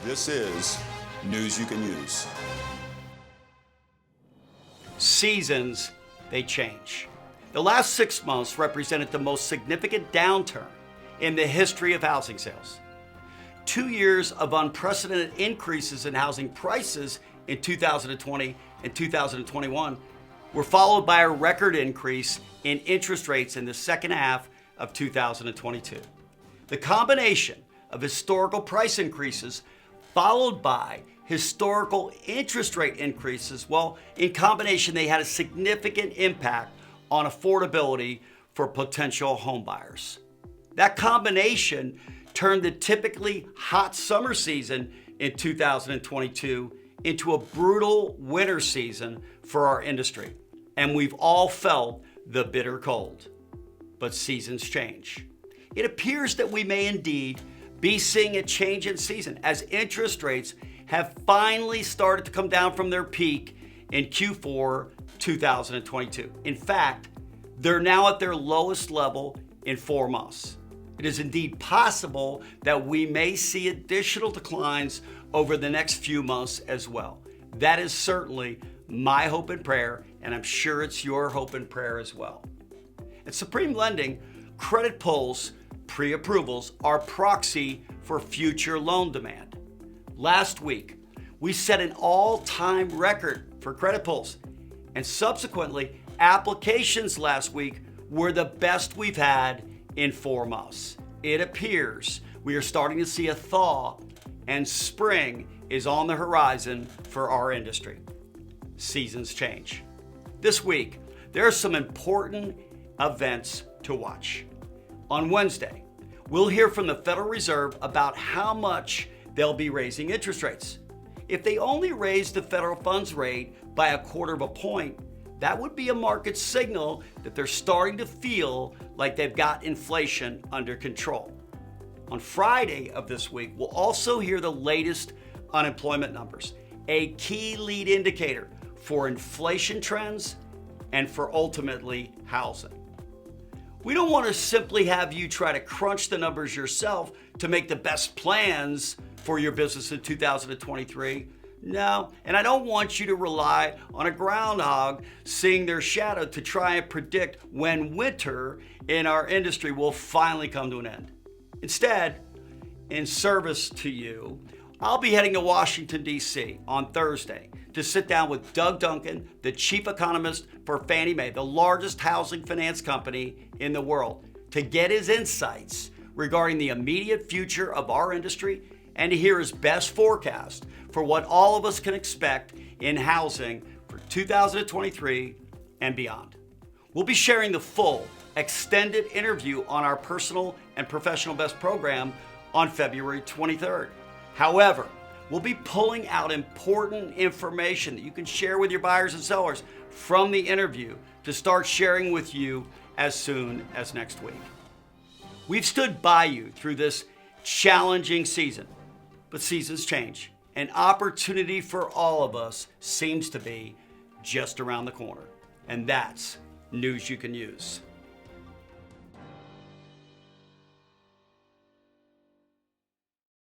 This is News You Can Use. Seasons, they change. The last 6 months represented the most significant downturn in the history of housing sales. 2 years of unprecedented increases in housing prices in 2020 and 2021 were followed by a record increase in interest rates in the second half of 2022. The combination of historical price increases followed by historical interest rate increases, well, in combination, they had a significant impact on affordability for potential homebuyers. That combination turned the typically hot summer season in 2022 into a brutal winter season for our industry, and we've all felt the bitter cold. But seasons change. It appears that we may indeed be seeing a change in season as interest rates have finally started to come down from their peak in Q4 2022. In fact, they're now at their lowest level in 4 months. It is indeed possible that we may see additional declines over the next few months as well. That is certainly my hope and prayer, and I'm sure it's your hope and prayer as well. At Supreme Lending, credit pulls, pre-approvals, are proxy for future loan demand. Last week, we set an all-time record for credit pulls, and subsequently, applications last week were the best we've had in 4 months. It appears we are starting to see a thaw, and spring is on the horizon for our industry. Seasons change. This week, there are some important events to watch. On Wednesday, we'll hear from the Federal Reserve about how much they'll be raising interest rates. If they only raise the federal funds rate by 1/4 point, that would be a market signal that they're starting to feel like they've got inflation under control. On Friday of this week, we'll also hear the latest unemployment numbers, a key lead indicator for inflation trends and for ultimately housing. We don't want to simply have you try to crunch the numbers yourself to make the best plans for your business in 2023. No, and I don't want you to rely on a groundhog seeing their shadow to try and predict when winter in our industry will finally come to an end. Instead, in service to you, I'll be heading to Washington, D.C. on Thursday to sit down with Doug Duncan, the chief economist for Fannie Mae, the largest housing finance company in the world, to get his insights regarding the immediate future of our industry and to hear his best forecast for what all of us can expect in housing for 2023 and beyond. We'll be sharing the full, extended interview on our Personal and Professional Best program on February 23rd. However, we'll be pulling out important information that you can share with your buyers and sellers from the interview to start sharing with you as soon as next week. We've stood by you through this challenging season, but seasons change, and opportunity for all of us seems to be just around the corner. And that's news you can use.